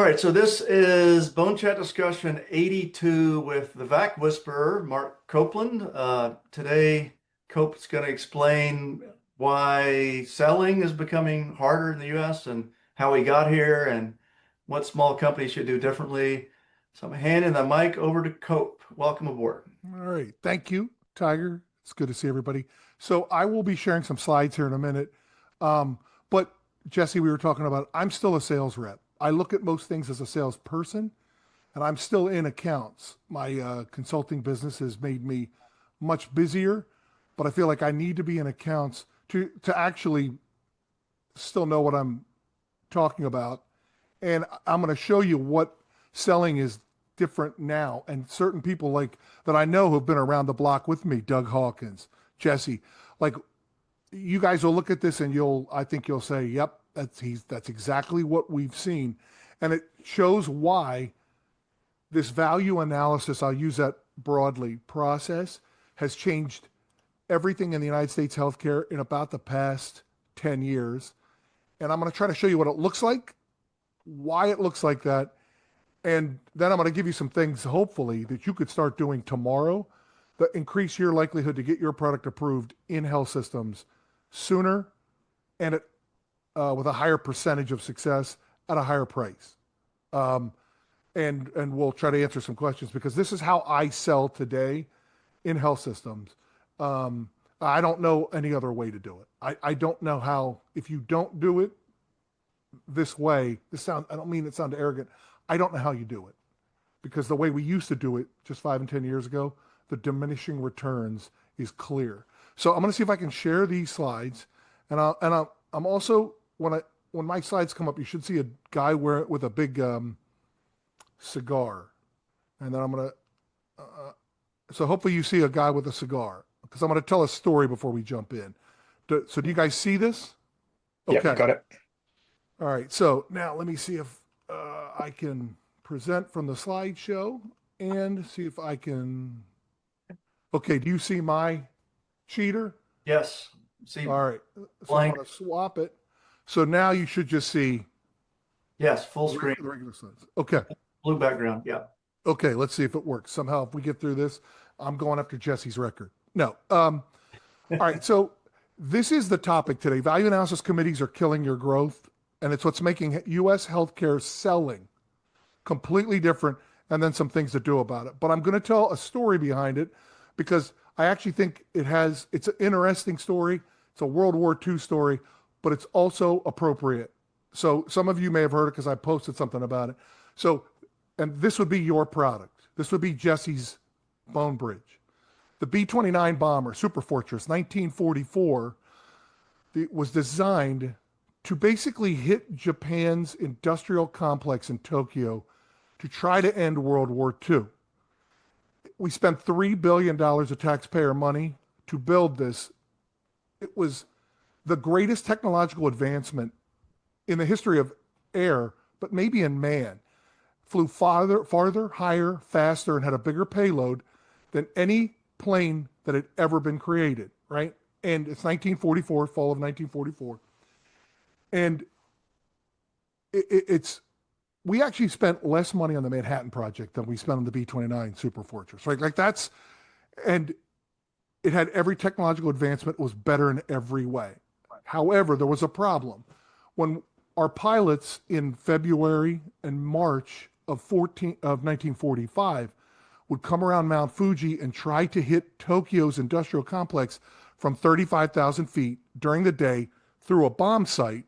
right, so this is Bone Chat discussion 82 with the VAC Whisperer, Mark Copeland. Today, Cope's going to explain why selling is becoming harder in the US and how he got here and what small companies should do differently. So I'm handing the mic over to Cope. Welcome aboard. All right. Thank you, Tiger. It's good to see everybody. So I will be sharing some slides here in a minute. But Jesse, we were talking about, I'm still a sales rep. I look at most things as a salesperson, and I'm still in accounts. My consulting business has made me much busier, but I feel like I need to be in accounts to actually still know what I'm talking about. And I'm going to show you what selling is different now. And certain people like that I know who've been around the block with me, Doug Hawkins, Jesse, like you guys will look at this and I think you'll say, yep, that's exactly what we've seen. And it shows why this value analysis, I'll use that broadly, process has changed everything in the United States healthcare in about the past 10 years. And I'm going to try to show you what it looks like, why it looks like that. And then I'm going to give you some things, hopefully, that you could start doing tomorrow that increase your likelihood to get your product approved in health systems sooner and with a higher percentage of success at a higher price. And we'll try to answer some questions because this is how I sell today in health systems. I don't know any other way to do it. I don't know how, if you don't do it this way, I don't mean it sound arrogant. I don't know how you do it because the way we used to do it just 5 and 10 years ago, the diminishing returns is clear. So I'm going to see if I can share these slides. And I'm also, when my slides come up, you should see a guy with a big cigar. And then I'm going to, so hopefully you see a guy with a cigar because I'm going to tell a story before we jump in. So do you guys see this? Okay. Yeah, got it. All right. So now let me see if I can present from the slideshow and see if I can. Okay. Do you see my cheater? Yes. See. All right. So I'm going to swap it. So now you should just see. Yes. Full screen. The regular slides. Okay. Blue background. Yeah. Okay. Let's see if it works. Somehow, if we get through this, I'm going after Jesse's record. No. All right. So this is the topic today. Value analysis committees are killing your growth. And it's what's making U.S. healthcare selling completely different, and then some things to do about it. But I'm going to tell a story behind it because I actually think it's an interesting story. It's a World War II story, but it's also appropriate. So some of you may have heard it because I posted something about it. So, and this would be your product. This would be Jesse's Bone Bridge. The B-29 bomber, Super Fortress, 1944, was designed to basically hit Japan's industrial complex in Tokyo to try to end World War II. We spent $3 billion of taxpayer money to build this. It was the greatest technological advancement in the history of air, but maybe in man. Flew farther, higher, faster, and had a bigger payload than any plane that had ever been created, right? And it's 1944, fall of 1944. And we actually spent less money on the Manhattan Project than we spent on the B-29 Super Fortress, right? Like and it had every technological advancement, was better in every way. However, there was a problem. When our pilots in February and March of 1945 would come around Mount Fuji and try to hit Tokyo's industrial complex from 35,000 feet during the day through a bomb site,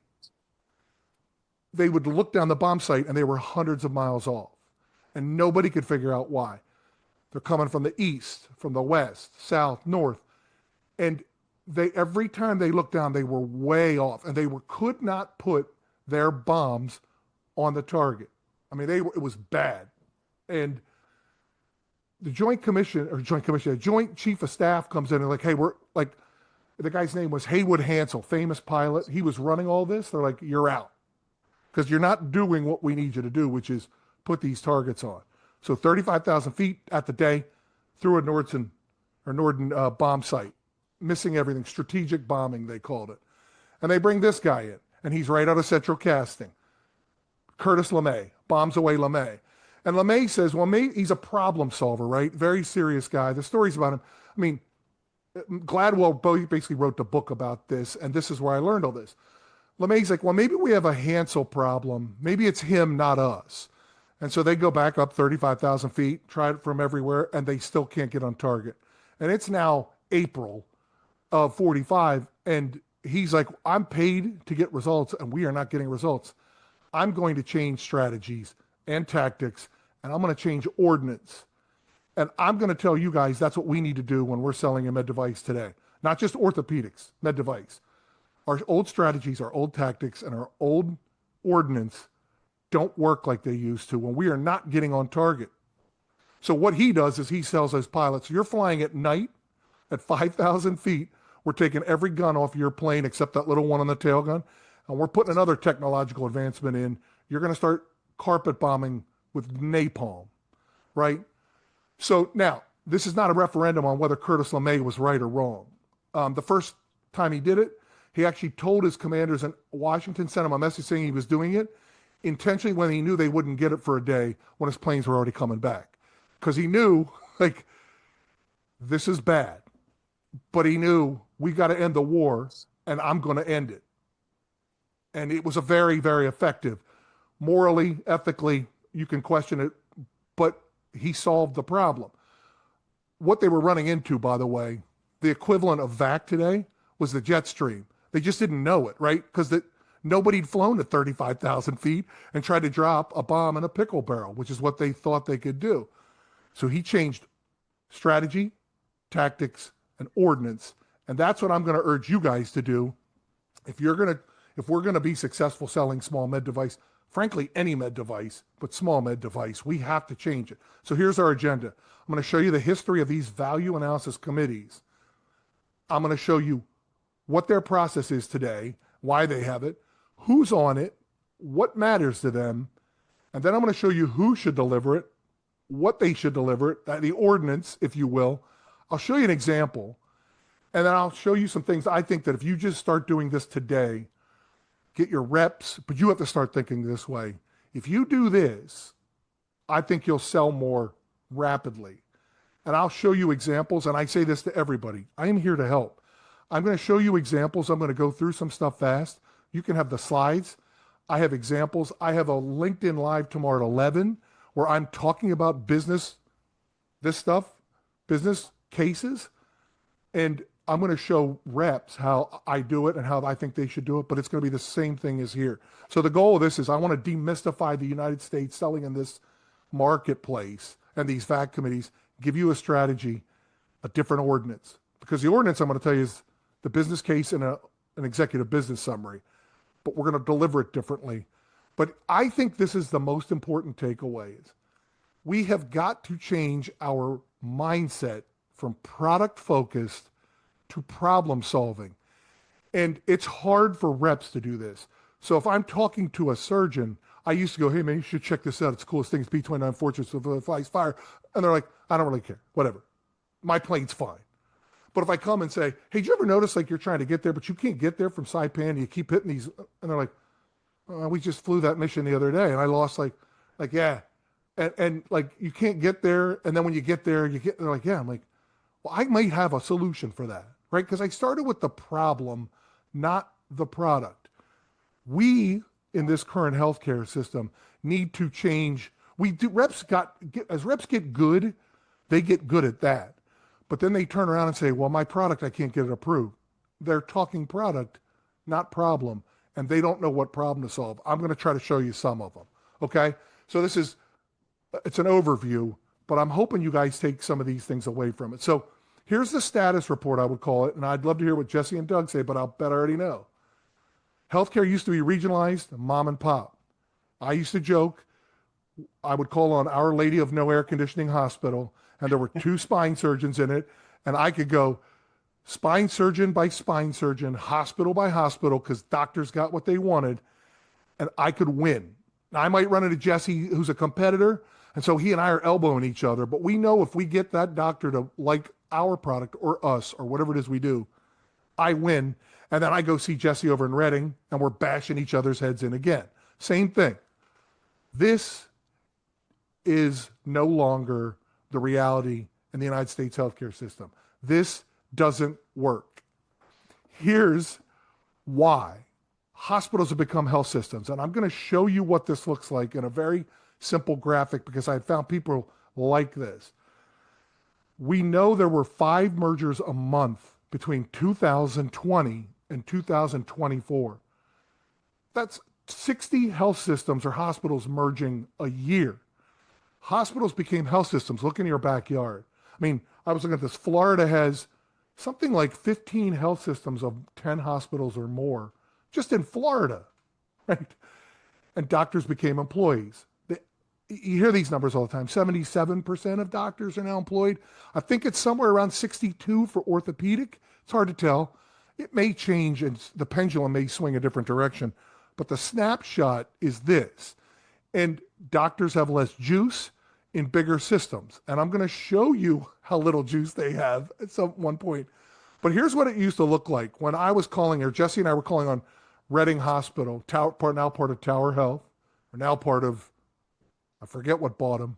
they would look down the bomb site and they were hundreds of miles off. And nobody could figure out why. They're coming from the east, from the west, south, north. And every time they looked down, they were way off. And they could not put their bombs on the target. I mean, it was bad. And the Joint Chief of Staff comes in and like, hey, the guy's name was Haywood Hansel, famous pilot. He was running all this. They're like, you're out. Because you're not doing what we need you to do, which is put these targets on. So 35,000 feet at the day through a Norden bomb site, missing everything, strategic bombing, they called it. And they bring this guy in, and he's right out of Central Casting. Curtis LeMay, bombs away LeMay. And LeMay says, well, he's a problem solver, right? Very serious guy. The stories about him. I mean, Gladwell basically wrote the book about this, and this is where I learned all this. LeMay's like, well, maybe we have a Hansel problem. Maybe it's him, not us. And so they go back up 35,000 feet, try it from everywhere, and they still can't get on target. And it's now April of 45, and he's like, I'm paid to get results, and we are not getting results. I'm going to change strategies and tactics, and I'm going to change ordnance. And I'm going to tell you guys that's what we need to do when we're selling a med device today. Not just orthopedics, med device. Our old strategies, our old tactics, and our old ordnance don't work like they used to when we are not getting on target. So what he does is he tells those pilots, you're flying at night at 5,000 feet. We're taking every gun off your plane except that little one on the tail gun. And we're putting another technological advancement in. You're going to start carpet bombing with napalm, right? So now, this is not a referendum on whether Curtis LeMay was right or wrong. The first time he did it, he actually told his commanders in Washington, sent him a message saying he was doing it intentionally when he knew they wouldn't get it for a day when his planes were already coming back. Because he knew, like, this is bad. But he knew, we got to end the war, and I'm going to end it. And it was a very, very effective. Morally, ethically, you can question it, but he solved the problem. What they were running into, by the way, the equivalent of VAC today was the jet stream. They just didn't know it, right? Because nobody'd flown at 35,000 feet and tried to drop a bomb in a pickle barrel, which is what they thought they could do. So he changed strategy, tactics, and ordnance. And that's what I'm going to urge you guys to do. If we're going to be successful selling small med device, frankly, any med device, but small med device, we have to change it. So here's our agenda. I'm going to show you the history of these value analysis committees. I'm going to show you what their process is today, why they have it, who's on it, what matters to them, and then I'm going to show you who should deliver it, what they should deliver it, the ordinance, if you will. I'll show you an example, and then I'll show you some things I think that if you just start doing this today, get your reps, but you have to start thinking this way. If you do this, I think you'll sell more rapidly. And I'll show you examples, and I say this to everybody. I am here to help. I'm going to show you examples. I'm going to go through some stuff fast. You can have the slides. I have examples. I have a LinkedIn Live tomorrow at 11 where I'm talking about business, this stuff, business cases, and I'm going to show reps how I do it and how I think they should do it, but it's going to be the same thing as here. So the goal of this is I want to demystify the United States selling in this marketplace and these VAC committees, give you a strategy, a different ordinance. Because the ordinance, I'm going to tell you, is the business case and an executive business summary, but we're going to deliver it differently. But I think this is the most important takeaways. We have got to change our mindset from product focused to problem solving. And it's hard for reps to do this. So if I'm talking to a surgeon, I used to go, hey man, you should check this out. It's the coolest thing. It's B-29 Fortress of Flies Fire. And they're like, I don't really care. Whatever. My plane's fine. But if I come and say, hey, did you ever notice like you're trying to get there, but you can't get there from Saipan and you keep hitting these, and they're like, we just flew that mission the other day and I lost like yeah. And like, you can't get there. And then when you get there, they're like, yeah. I'm like, well, I might have a solution for that, right? Because I started with the problem, not the product. We, in this current healthcare system, need to change. As reps get good, they get good at that. But then they turn around and say, well, my product, I can't get it approved. They're talking product, not problem. And they don't know what problem to solve. I'm going to try to show you some of them. Okay? So it's an overview, but I'm hoping you guys take some of these things away from it. So here's the status report, I would call it. And I'd love to hear what Jesse and Doug say, but I'll bet I already know. Healthcare used to be regionalized, mom and pop. I used to joke, I would call on Our Lady of No Air Conditioning Hospital, and there were 2 spine surgeons in it, and I could go spine surgeon by spine surgeon, hospital by hospital, because doctors got what they wanted, and I could win. Now, I might run into Jesse, who's a competitor, and so he and I are elbowing each other, but we know if we get that doctor to like our product or us or whatever it is we do, I win, and then I go see Jesse over in Reading, and we're bashing each other's heads in again. Same thing. This is no longer the reality in the United States healthcare system. This doesn't work. Here's why. Hospitals have become health systems. And I'm going to show you what this looks like in a very simple graphic because I found people like this. We know there were 5 mergers a month between 2020 and 2024. That's 60 health systems or hospitals merging a year. Hospitals became health systems. Look in your backyard. I mean, I was looking at this. Florida has something like 15 health systems of 10 hospitals or more just in Florida, right? And doctors became employees. You hear these numbers all the time. 77% of doctors are now employed. I think it's somewhere around 62 for orthopedic. It's hard to tell. It may change and the pendulum may swing a different direction, but the snapshot is this. And doctors have less juice in bigger systems. And I'm going to show you how little juice they have at some one point. But here's what it used to look like when I was calling, or Jesse and I were calling on Reading Hospital, now part of Tower Health, or now part of, I forget what bought them.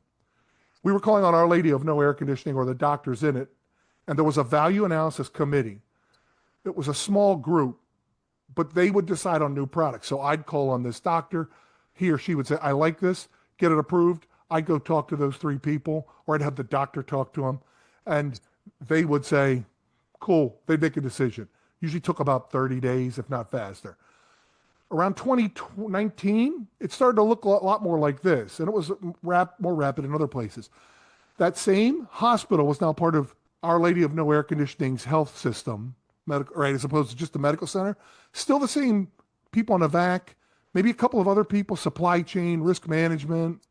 We were calling on Our Lady of No Air Conditioning or the doctors in it. And there was a value analysis committee. It was a small group, but they would decide on new products. So I'd call on this doctor. He or she would say, I like this, get it approved. I'd go talk to those 3 people, or I'd have the doctor talk to them. And they would say, cool, they'd make a decision. Usually took about 30 days, if not faster. Around 2019, it started to look a lot more like this, and it was more rapid in other places. That same hospital was now part of Our Lady of No Air Conditioning's health system, right, as opposed to just the medical center. Still the same people on a VAC, maybe a couple of other people, supply chain, risk management,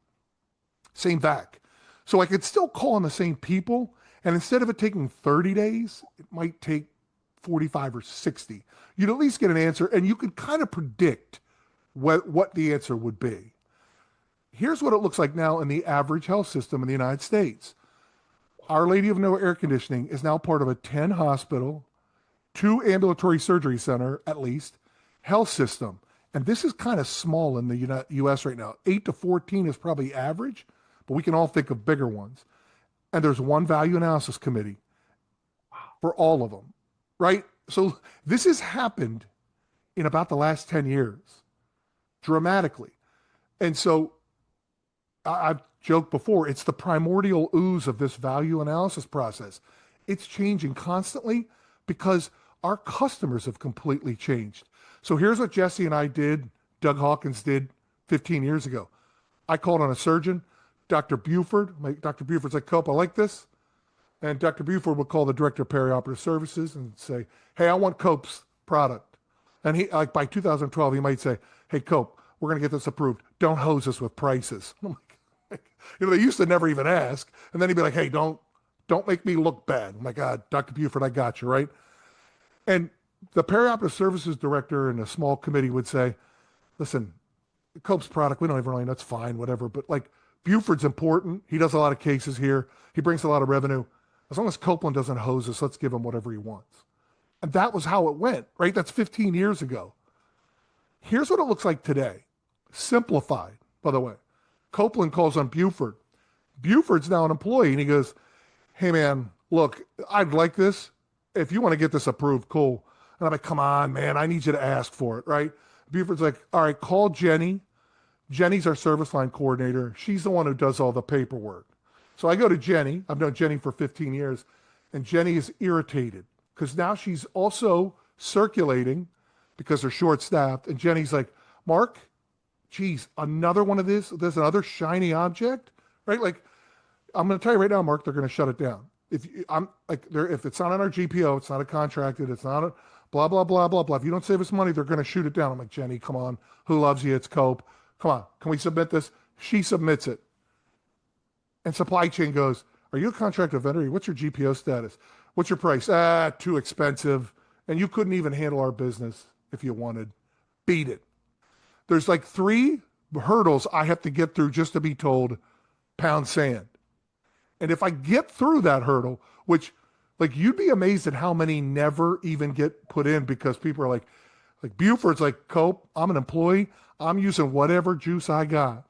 same VAC. So I could still call on the same people, and instead of it taking 30 days, it might take 45 or 60. You'd at least get an answer, and you could kind of predict what the answer would be. Here's what it looks like now in the average health system in the United States. Our Lady of No Air Conditioning is now part of a 10 hospital, 2 ambulatory surgery center, at least, health system. And this is kind of small in the U.S. right now. 8 to 14 is probably average, but we can all think of bigger ones. And there's 1 value analysis committee for all of them, right? So this has happened in about the last 10 years, dramatically. And so I've joked before, it's the primordial ooze of this value analysis process. It's changing constantly because our customers have completely changed. So here's what Jesse and I did, Doug Hawkins did 15 years ago. I called on a surgeon, Dr. Buford. Dr. Buford's like, Cope, I like this. And Dr. Buford would call the director of perioperative services and say, hey, I want Cope's product. And he, like by 2012, he might say, hey, Cope, we're going to get this approved. Don't hose us with prices. I'm like, they used to never even ask. And then he'd be like, hey, don't make me look bad. I'm like, God, Dr. Buford, I got you, right? And the perioperative services director and a small committee would say, listen, Cope's product, we don't even really know, that's fine, whatever. But like Buford's important. He does a lot of cases here. He brings a lot of revenue. As long as Copeland doesn't hose us, let's give him whatever he wants. And that was how it went, right? That's 15 years ago. Here's what it looks like today. Simplified, by the way. Copeland calls on Buford. Buford's now an employee, and he goes, hey, man, look, I'd like this. If you want to get this approved, cool. And I'm like, come on, man, I need you to ask for it, right? Buford's like, all right, call Jenny. Jenny's our service line coordinator. She's the one who does all the paperwork. So I go to Jenny. I've known Jenny for 15 years. And Jenny is irritated because now she's also circulating because they're short-staffed. And Jenny's like, Mark, geez, another one of this? There's another shiny object, right? Like, I'm going to tell you right now, Mark, they're going to shut it down. If it's not on our GPO, it's not a contracted, it's not a blah, blah, blah, blah, blah. If you don't save us money, they're going to shoot it down. I'm like, Jenny, come on. Who loves you? It's Cope. Come on. Can we submit this? She submits it. And supply chain goes, are you a contracted vendor? What's your GPO status? What's your price? Too expensive. And you couldn't even handle our business if you wanted. Beat it. There's like 3 hurdles I have to get through just to be told pound sand. And if I get through that hurdle, which like you'd be amazed at how many never even get put in because people are like Buford's like, Cope, I'm an employee. I'm using whatever juice I got.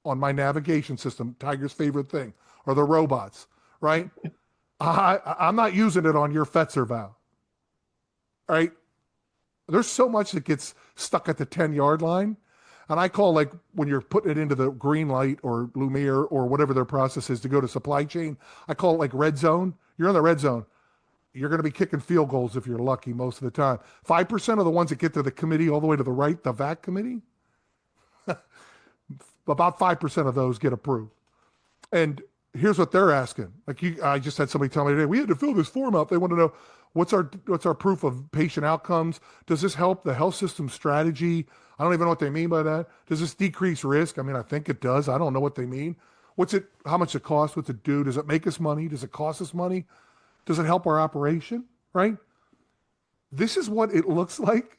on my navigation system, Tiger's favorite thing, or the robots, right? I'm not using it on your Fetzer valve, right? There's so much that gets stuck at the 10-yard line. And I call, like, when you're putting it into the green light or Lumiere or whatever their process is to go to supply chain, I call it like red zone. You're in the red zone. You're going to be kicking field goals if you're lucky most of the time. 5% of the ones that get to the committee all the way to the right, the VAC committee, about 5% of those get approved. And here's what they're asking. Like, I just had somebody tell me today, we had to fill this form out. They want to know what's our proof of patient outcomes? Does this help the health system strategy? I don't even know what they mean by that. Does this decrease risk? I mean, I think it does. I don't know what they mean. How much it costs? What's it do? Does it make us money? Does it cost us money? Does it help our operation? Right? This is what it looks like.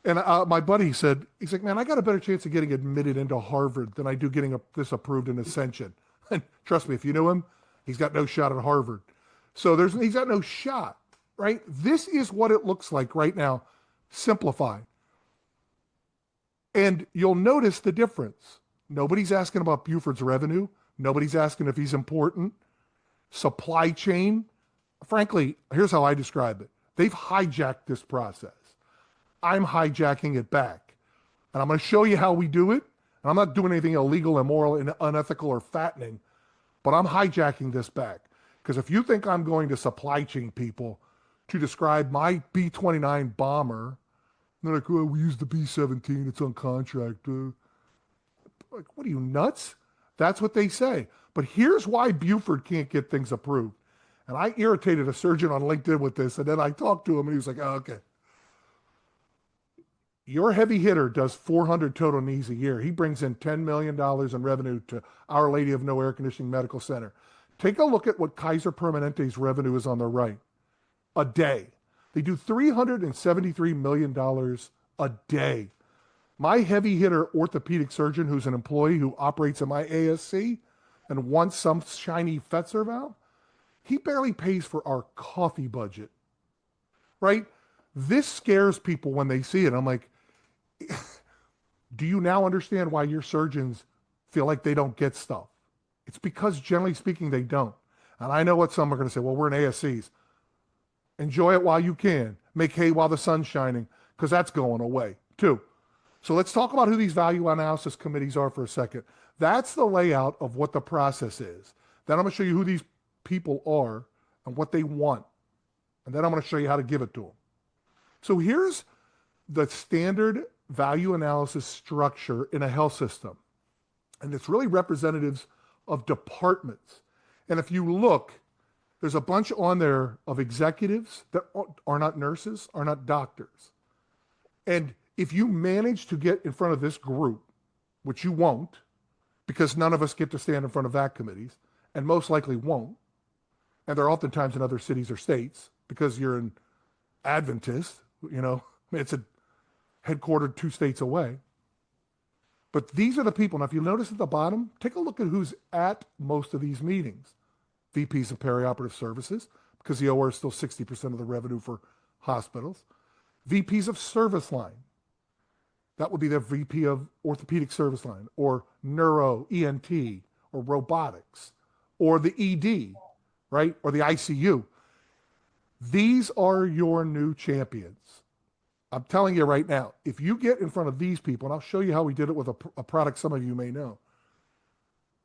And my buddy said, he's like, man, I got a better chance of getting admitted into Harvard than I do getting this approved in Ascension. And trust me, if you knew him, he's got no shot at Harvard. So he's got no shot, right? This is what it looks like right now, simplified. And you'll notice the difference. Nobody's asking about Buford's revenue. Nobody's asking if he's important. Supply chain, frankly, here's how I describe it. They've hijacked this process. I'm hijacking it back. And I'm going to show you how we do it. And I'm not doing anything illegal, immoral, and unethical or fattening, but I'm hijacking this back. Because if you think I'm going to supply chain people to describe my B-29 bomber, they're like, oh, we use the B-17, it's on contract. Like, what are you, nuts? That's what they say. But here's why Buford can't get things approved. And I irritated a surgeon on LinkedIn with this, and then I talked to him, and he was like, oh, okay. Your heavy hitter does 400 total knees a year. He brings in $10 million in revenue to Our Lady of No Air Conditioning Medical Center. Take a look at what Kaiser Permanente's revenue is on the right. A day. They do $373 million a day. My heavy hitter orthopedic surgeon, who's an employee who operates in my ASC and wants some shiny Fetzer valve, he barely pays for our coffee budget, right? This scares people when they see it. I'm like, do you now understand why your surgeons feel like they don't get stuff? It's because, generally speaking, they don't. And I know what some are going to say, well, we're in ASCs. Enjoy it while you can. Make hay while the sun's shining, because that's going away, too. So let's talk about who these value analysis committees are for a second. That's the layout of what the process is. Then I'm going to show you who these people are and what they want. And then I'm going to show you how to give it to them. So here's the standard value analysis structure in a health system. And it's really representatives of departments. And if you look, there's a bunch on there of executives that are not nurses, are not doctors. And if you manage to get in front of this group, which you won't, because none of us get to stand in front of VAC committees, and most likely won't, and they're oftentimes in other cities or states, because you're an Adventist, you know, it's a headquartered 2 states away. But these are the people. Now, if you notice at the bottom, take a look at who's at most of these meetings. VPs of perioperative services, because the OR is still 60% of the revenue for hospitals. VPs of service line. That would be the VP of orthopedic service line, or neuro, ENT, or robotics, or the ED, right? Or the ICU. These are your new champions. I'm telling you right now, if you get in front of these people, and I'll show you how we did it with a product some of you may know,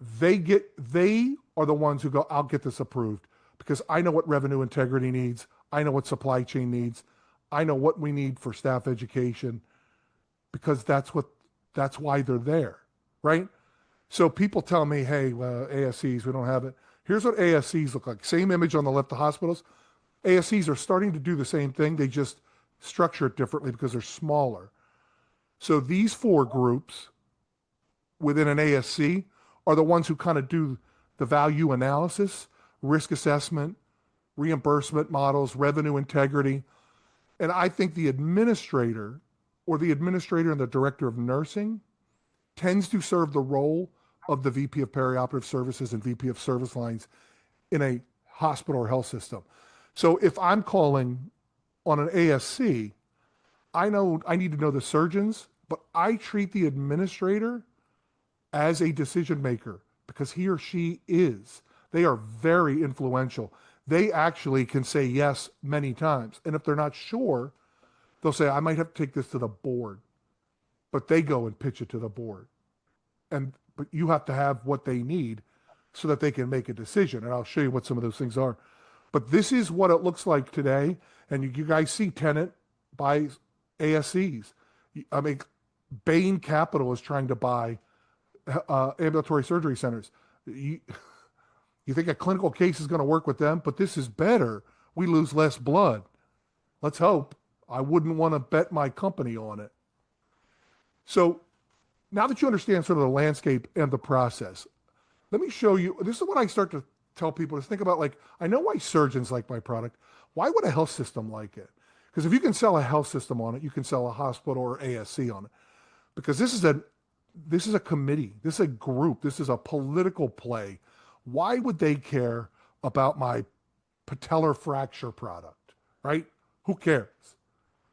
they are the ones who go, I'll get this approved because I know what revenue integrity needs. I know what supply chain needs. I know what we need for staff education, because that's why they're there, right? So people tell me, hey, well, ASCs, we don't have it. Here's what ASCs look like. Same image on the left, the hospitals. ASCs are starting to do the same thing. They just structure it differently because they're smaller. So these 4 groups within an ASC are the ones who kind of do the value analysis, risk assessment, reimbursement models, revenue integrity. And I think the administrator and the director of nursing tends to serve the role of the VP of perioperative services and VP of service lines in a hospital or health system. So if I'm calling on an ASC, I know I need to know the surgeons, but I treat the administrator as a decision maker because he or she is. They are very influential. They actually can say yes many times. And if they're not sure, they'll say, I might have to take this to the board. But they go and pitch it to the board. But you have to have what they need so that they can make a decision. And I'll show you what some of those things are. But this is what it looks like today. And you guys see tenant by ASCs. I mean, Bain Capital is trying to buy ambulatory surgery centers. You think a clinical case is going to work with them, but this is better. We lose less blood. Let's hope. I wouldn't want to bet my company on it. So now that you understand sort of the landscape and the process, let me show you. This is what I start to tell people to think about. Like, I know why surgeons like my product. Why would a health system like it? Because if you can sell a health system on it, you can sell a hospital or ASC on it. Because this is a committee. This is a group. This is a political play. Why would they care about my patellar fracture product, right? Who cares?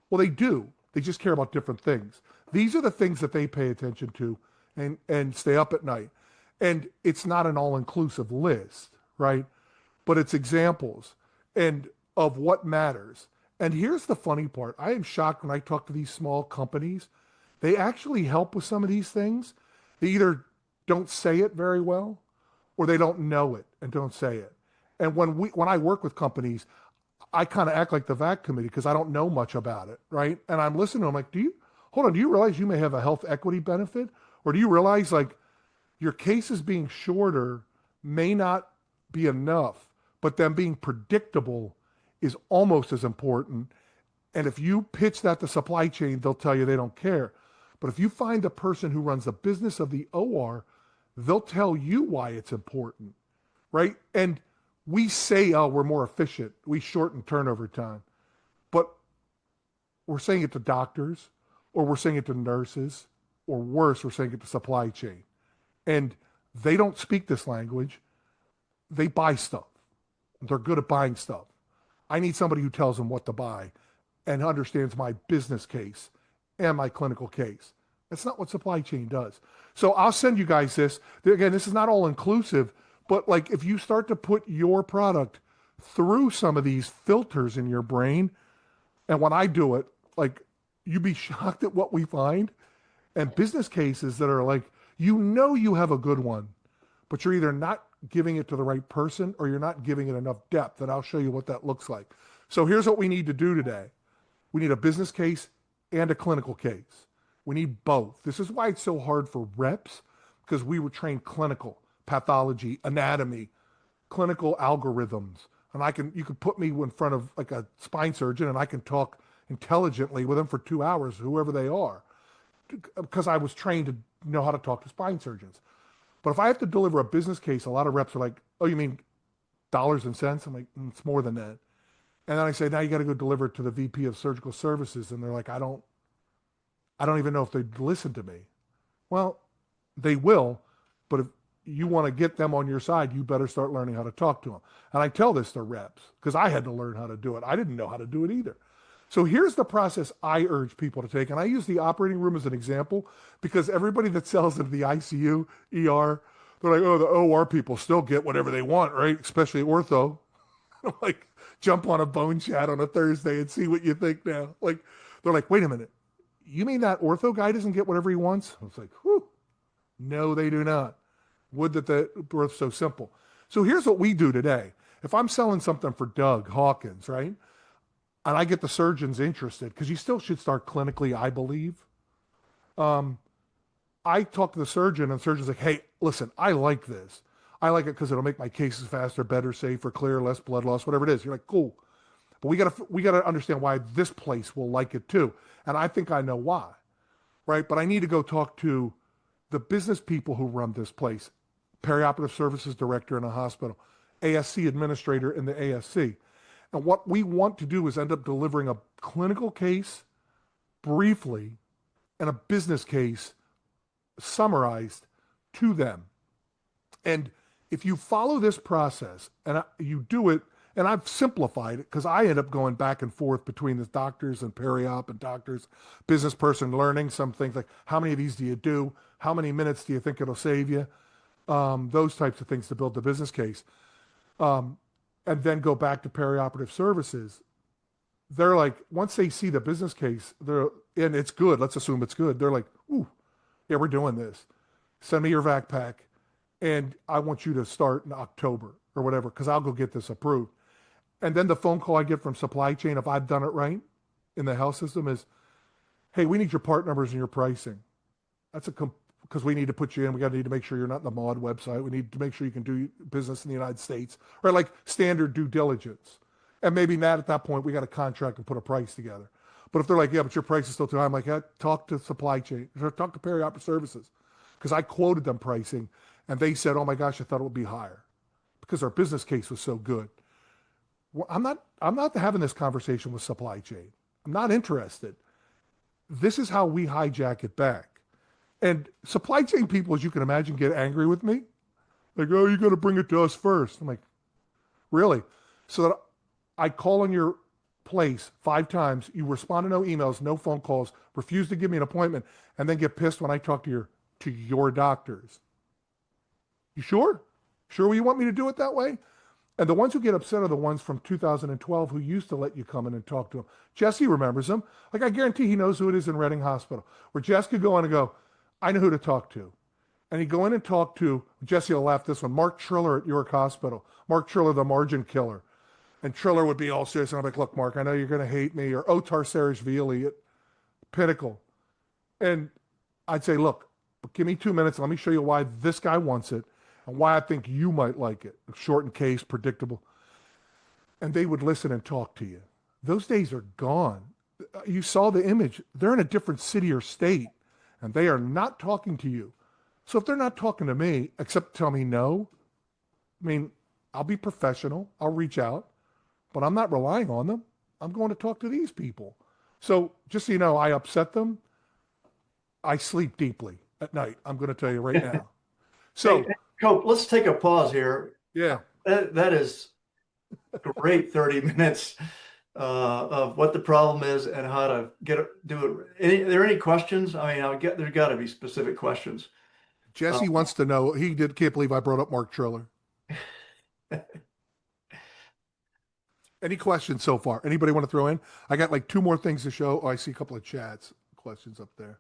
Well, they do. They just care about different things. These are the things that they pay attention to and stay up at night. And it's not an all-inclusive list, right? But it's examples and of what matters. And here's the funny part. I am shocked when I talk to these small companies. They actually help with some of these things. They either don't say it very well or they don't know it and don't say it. And when I work with companies, I kind of act like the VAC committee because I don't know much about it, right? And I'm listening to them like, do you realize you may have a health equity benefit? Or do you realize like your cases being shorter may not be enough, but them being predictable is almost as important. And if you pitch that to supply chain, they'll tell you they don't care. But if you find the person who runs the business of the OR, they'll tell you why it's important, right? And we say, oh, we're more efficient. We shorten turnover time. But we're saying it to doctors, or we're saying it to nurses, or worse, we're saying it to supply chain. And they don't speak this language. They buy stuff. They're good at buying stuff. I need somebody who tells them what to buy and understands my business case and my clinical case. That's not what supply chain does. So I'll send you guys this. Again, this is not all inclusive, but like if you start to put your product through some of these filters in your brain, and when I do it, like you'd be shocked at what we find. And business cases that are like, you have a good one, but you're either not giving it to the right person or you're not giving it enough depth. And I'll show you what that looks like. So here's what we need to do today. We need a business case and a clinical case. We need both. This is why it's so hard for reps, because we were trained clinical, pathology, anatomy, clinical algorithms. And you could put me in front of like a spine surgeon and I can talk intelligently with them for 2 hours, whoever they are, because I was trained to know how to talk to spine surgeons. But if I have to deliver a business case, a lot of reps are like, oh, you mean dollars and cents? I'm like, it's more than that. And then I say, now you got to go deliver it to the VP of Surgical Services. And they're like, I don't even know if they'd listen to me. Well, they will, but if you want to get them on your side, you better start learning how to talk to them. And I tell this to reps because I had to learn how to do it. I didn't know how to do it either. So here's the process I urge people to take. And I use the operating room as an example because everybody that sells into the ICU, ER, they're like, oh, the OR people still get whatever they want, right? Especially ortho. I'm like, jump on a BoneChat on a Thursday and see what you think now. Like, they're like, wait a minute. You mean that ortho guy doesn't get whatever he wants? I was like, whew. No, they do not. Would that the birth's so simple. So here's what we do today. If I'm selling something for Doug Hawkins, right? And I get the surgeons interested, because you still should start clinically, I believe. I talk to the surgeon, and the surgeon's like, hey, listen, I like this. I like it because it'll make my cases faster, better, safer, clearer, less blood loss, whatever it is. You're like, cool. But we gotta understand why this place will like it too. And I think I know why, right? But I need to go talk to the business people who run this place, perioperative services director in a hospital, ASC administrator in the ASC. And what we want to do is end up delivering a clinical case briefly and a business case summarized to them. And if you follow this process and you do it, And I've simplified it because I end up going back and forth between the doctors and periop and doctors, business person learning some things like how many of these do you do? How many minutes do you think it'll save you? Those types of things to build the business case. Um, and then go back to perioperative services. They're like, once they see the business case, and it's good. Let's assume it's good. They're like, ooh, yeah, we're doing this. Send me your VAC pack, and I want you to start in October or whatever, because I'll go get this approved. And then the phone call I get from supply chain, if I've done it right in the health system, is, hey, we need your part numbers and your pricing. That's because we need to put you in. We got to need to make sure you're not in the MAUD website. We need to make sure you can do business in the United States, or like standard due diligence. And maybe not at that point, we got a contract and put a price together. But if they're like, yeah, but your price is still too high, I'm like, yeah, talk to supply chain, or talk to perioperative services. Because I quoted them pricing and they said, oh my gosh, I thought it would be higher because our business case was so good. Well, I'm not having this conversation with supply chain. I'm not interested. This is how we hijack it back. And supply chain people, as you can imagine, get angry with me. Like, oh, you got to bring it to us first. I'm like, really? So that I call on your place 5 times, you respond to no emails, no phone calls, refuse to give me an appointment, and then get pissed when I talk to your doctors. You sure? Sure you want me to do it that way? And the ones who get upset are the ones from 2012 who used to let you come in and talk to them. Jesse remembers them. Like, I guarantee he knows who it is in Reading Hospital, where Jess could go in and go, I know who to talk to. And he'd go in and talk to, Jesse will laugh this one, Mark Triller at York Hospital. Mark Triller, the margin killer. And Triller would be all serious. And I'm like, look, Mark, I know you're going to hate me. Or Otar Sarashvili at Pinnacle. And I'd say, look, give me 2 minutes. Let me show you why this guy wants it and why I think you might like it. Short and case, predictable. And they would listen and talk to you. Those days are gone. You saw the image. They're in a different city or state, and they are not talking to you. So if they're not talking to me, except tell me no, I mean, I'll be professional. I'll reach out, but I'm not relying on them. I'm going to talk to these people. So just so you know, I upset them. I sleep deeply at night. I'm going to tell you right now. So, Hey, Cope, let's take a pause here. yeah, That is great 30 minutes of what the problem is and how to do it. Are there any questions? I mean, there's got to be specific questions. Jesse wants to know. Can't believe I brought up Mark Triller. Any questions so far? Anybody want to throw in? I got like 2 more things to show. Oh, I see a couple of chats questions up there.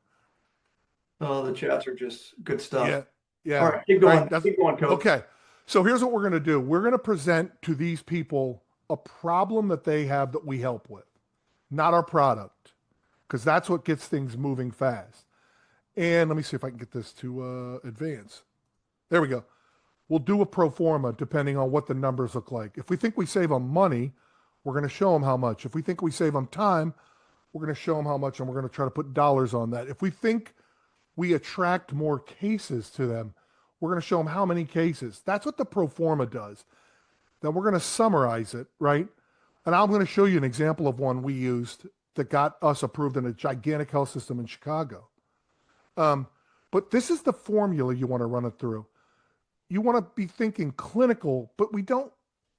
Oh, the chats are just good stuff. Yeah. Yeah. All right, keep going. Right, keep going, Cope. okay. So here's what we're going to do. We're going to present to these people a problem that they have that we help with, not our product, because that's what gets things moving fast. And let me see if I can get this to advance. There we go. We'll do a pro forma depending on what the numbers look like. If we think we save them money, we're going to show them how much. If we think we save them time, we're going to show them how much, and we're going to try to put dollars on that. If we think we attract more cases to them, we're going to show them how many cases. That's what the pro forma does. Then we're going to summarize it, right? And I'm going to show you an example of one we used that got us approved in a gigantic health system in Chicago. But this is the formula you want to run it through. You want to be thinking clinical, but we don't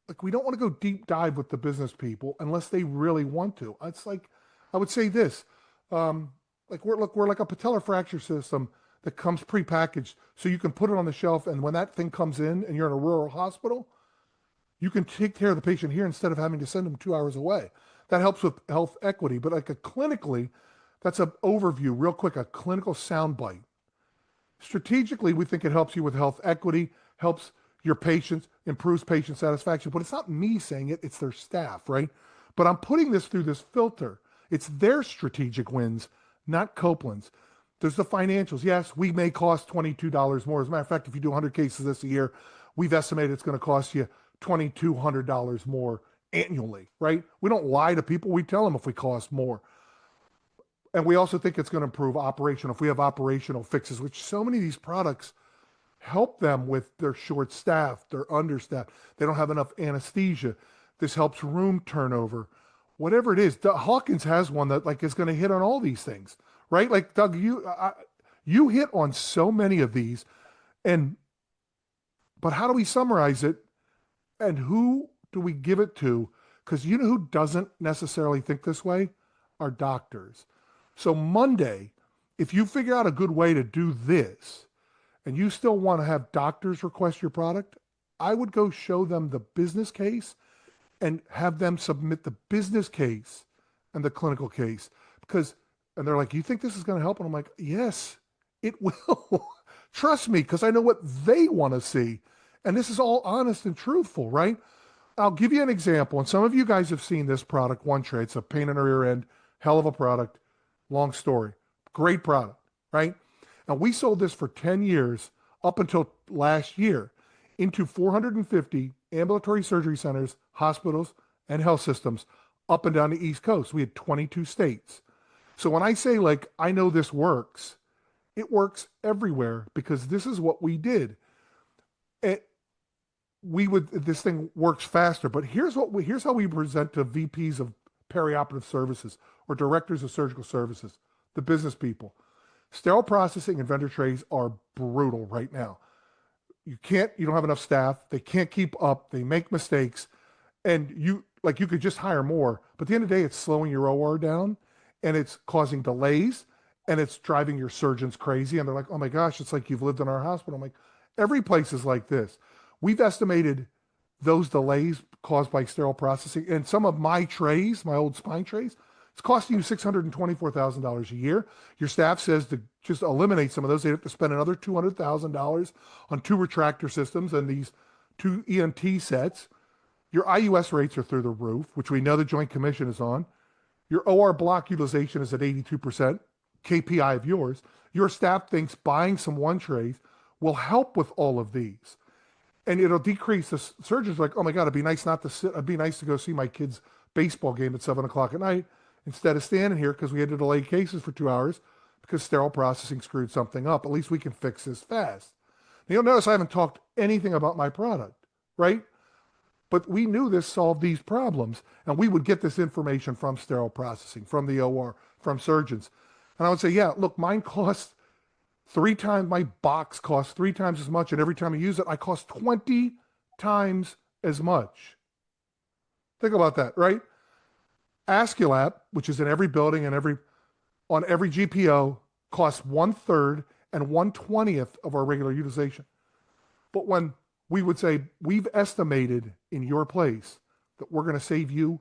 want to go deep dive with the business people unless they really want to. It's like, I would say this, we're like a patellar fracture system that comes prepackaged so you can put it on the shelf, and when that thing comes in and you're in a rural hospital, you can take care of the patient here instead of having to send them 2 hours away. That helps with health equity, but clinically, that's an overview, real quick, a clinical soundbite. Strategically, we think it helps you with health equity, helps your patients, improves patient satisfaction, but it's not me saying it, it's their staff, right? But I'm putting this through this filter. It's their strategic wins, not Copeland's. There's the financials. Yes, we may cost $22 more. As a matter of fact, if you do 100 cases this year, we've estimated it's going to cost you $2,200 more annually, right? We don't lie to people. We tell them if we cost more. And we also think it's going to improve operational. If we have operational fixes, which so many of these products help them with their short staff, their understaffed. They don't have enough anesthesia. This helps room turnover. Whatever it is, Hawkins has one that is going to hit on all these things, right? Like Doug, you hit on so many of these, but how do we summarize it? And who do we give it to? Because you know who doesn't necessarily think this way? Are doctors. So Monday, if you figure out a good way to do this and you still want to have doctors request your product, I would go show them the business case and have them submit the business case and the clinical case. Because, and they're like, you think this is going to help? And I'm like, yes, it will. Trust me, because I know what they want to see. And this is all honest and truthful, right? I'll give you an example. And some of you guys have seen this product, One Tray. It's a pain in the rear end, hell of a product. Long story. Great product, right? Now, we sold this for 10 years up until last year into 450 ambulatory surgery centers, hospitals, and health systems up and down the East Coast. We had 22 states. So when I say, like, I know this works, it works everywhere because this is what we did. This thing works faster, but here's how we present to VPs of perioperative services or directors of surgical services, the business people. Sterile processing and vendor trays are brutal right now. You don't have enough staff. They can't keep up. They make mistakes. And you could just hire more, but at the end of the day, it's slowing your OR down and it's causing delays and it's driving your surgeons crazy. And they're like, oh my gosh, it's like you've lived in our hospital. I'm like, every place is like this. We've estimated those delays caused by sterile processing and some of my trays, my old spine trays, it's costing you $624,000 a year. Your staff says to just eliminate some of those, they have to spend another $200,000 on 2 retractor systems and these 2 ENT sets. Your IUS rates are through the roof, which we know the Joint Commission is on. Your OR block utilization is at 82%, KPI of yours. Your staff thinks buying some One Trays will help with all of these. And it'll decrease the surgeons like, oh my God, it'd be nice not to sit. It'd be nice to go see my kid's baseball game at 7 o'clock at night instead of standing here because we had to delay cases for 2 hours because sterile processing screwed something up. At least we can fix this fast. Now, you'll notice I haven't talked anything about my product, right? But we knew this solved these problems, and we would get this information from sterile processing, from the OR, from surgeons. And I would say, yeah, look, mine costs 3 times, my box costs 3 times as much, and every time I use it, I cost 20 times as much. Think about that, right? Asculap, which is in every building and on every GPO, costs 1/3 and 1/20th of our regular utilization. But when we would say, we've estimated in your place that we're going to save you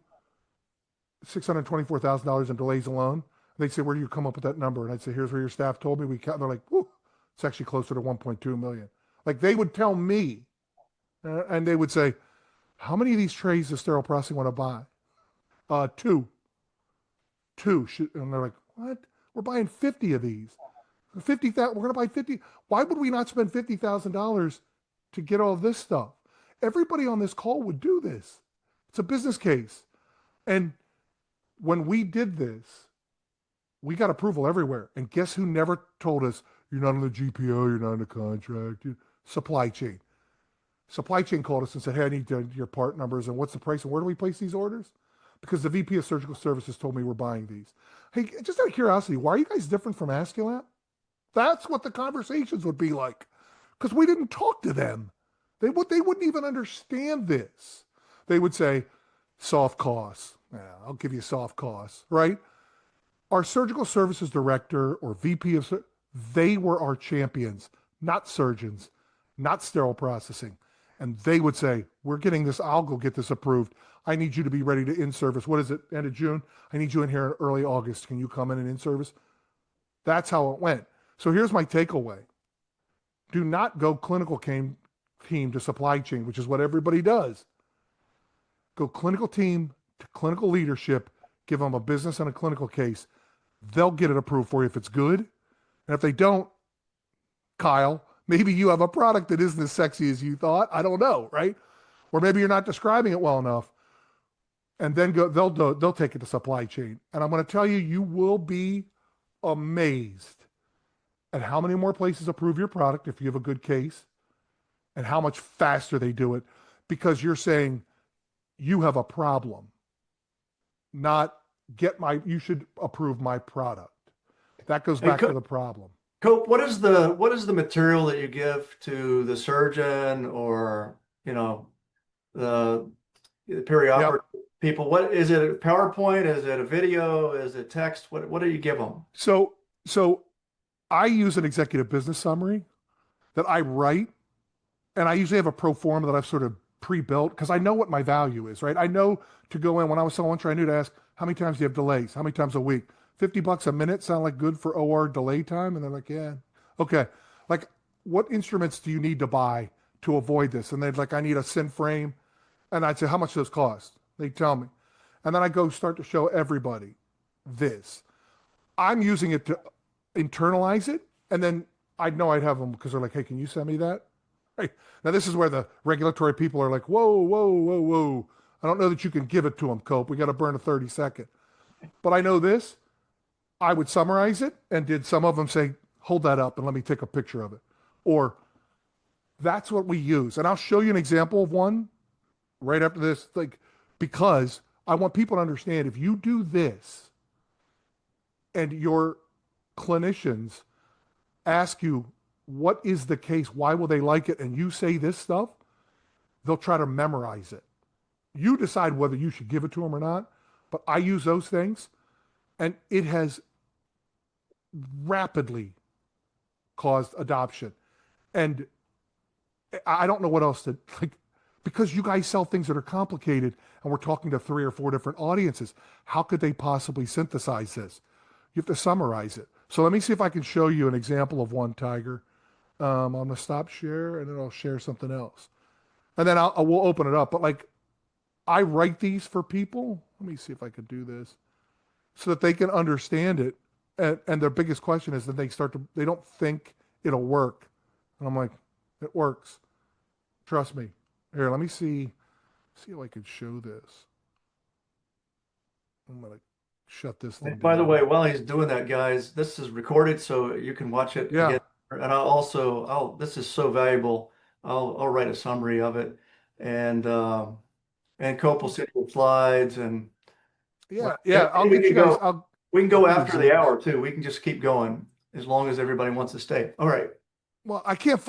$624,000 in delays alone, they'd say, where do you come up with that number? And I'd say, here's where your staff told me. They're like, whoo, it's actually closer to 1.2 million. Like they would tell me, and they would say, how many of these trays does sterile processing want to buy? 2. And they're like, what? We're buying 50 of these. 50,000. We're going to buy 50. Why would we not spend $50,000 to get all this stuff? Everybody on this call would do this. It's a business case. And when we did this, we got approval everywhere. And guess who never told us, you're not on the GPO, you're not on the contract? Supply chain. Supply chain called us and said, hey, I need your part numbers and what's the price and where do we place these orders? Because the VP of Surgical Services told me we're buying these. Hey, just out of curiosity, why are you guys different from Asculap? That's what the conversations would be like. Because we didn't talk to them. They wouldn't even understand this. They would say, soft costs. Yeah, I'll give you soft costs, right? Our surgical services director or VP of, they were our champions, not surgeons, not sterile processing. And they would say, we're getting this, I'll go get this approved. I need you to be ready to in-service. What is it, end of June? I need you in here in early August. Can you come in and in-service? That's how it went. So here's my takeaway. Do not go clinical team to supply chain, which is what everybody does. Go clinical team to clinical leadership, give them a business and a clinical case. They'll get it approved for you if it's good. And if they don't, Kyle, maybe you have a product that isn't as sexy as you thought. I don't know, right? Or maybe you're not describing it well enough. And then they'll take it to supply chain. And I'm going to tell you, you will be amazed at how many more places approve your product if you have a good case and how much faster they do it because you're saying you have a problem, not you should approve my product. That goes back to the problem. Cope, what is the material that you give to the surgeon or, the the Yep. perioperative people? What is it? A PowerPoint? Is it a video? Is it text? What do you give them? So I use an executive business summary that I write, and I usually have a pro forma that I've sort of pre-built because I know what my value is, right? I know to go in when I was selling lunch, I knew to ask, how many times do you have delays? How many times a week? $50 a minute sound like good for OR delay time? And they're like, yeah. Okay. Like, what instruments do you need to buy to avoid this? And they'd like, I need a syn frame. And I'd say, how much does this cost? They tell me. And then I go start to show everybody this. I'm using it to internalize it. And then I'd know I'd have them because they're like, hey, can you send me that? Right. Now, this is where the regulatory people are like, whoa, whoa, whoa, whoa. I don't know that you can give it to them, Cope. We got to burn a 30-second. But I know this. I would summarize it, and did some of them say, hold that up and let me take a picture of it? Or that's what we use. And I'll show you an example of one right after this, like, because I want people to understand if you do this and your clinicians ask you, what is the case? Why will they like it? And you say this stuff, they'll try to memorize it. You decide whether you should give it to them or not. But I use those things, and it has rapidly caused adoption. And I don't know what else to like, because you guys sell things that are complicated and we're talking to 3 or 4 different audiences. How could they possibly synthesize this? You have to summarize it. So let me see if I can show you an example of one, Tiger. I'm going to stop share and then I'll share something else. And then we'll open it up. But like, I write these for people. Let me see if I could do this so that they can understand it. And their biggest question is that they don't think it'll work. And I'm like, it works. Trust me. Here, let me see if I could show this. I'm going to shut this thing By the down. way, while he's doing that, guys, this is recorded so you can watch it Yeah. again. And I'll this is so valuable. I'll write a summary of it, and Cope will send you slides, and well, Yeah. Yeah. I'll we get can you guys, go. We can I'll go give you after the examples. hour too. We can just keep going as long as everybody wants to stay. All right. Well, I can't,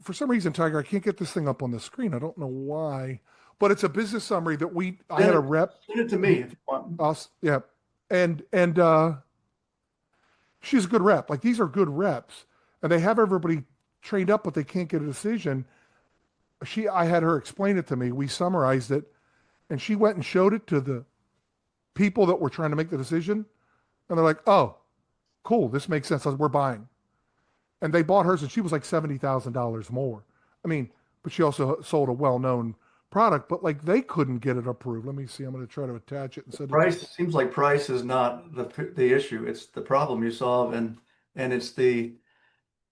for some reason, Tiger, I can't get this thing up on the screen. I don't know why, but it's a business summary that I had a rep Send it to me who, if you want. yeah. And she's a good rep. Like these are good reps and they have everybody trained up, but they can't get a decision. I had her explain it to me. We summarized it and she went and showed it to the people that were trying to make the decision. And they're like, oh, cool. This makes sense. We're buying. And they bought hers and she was like $70,000 more. I mean, but she also sold a well-known product, but like they couldn't get it approved. Let me see. I'm going to try to attach it and send it to Price seems like price is not the issue. It's the problem you solve, and it's the you.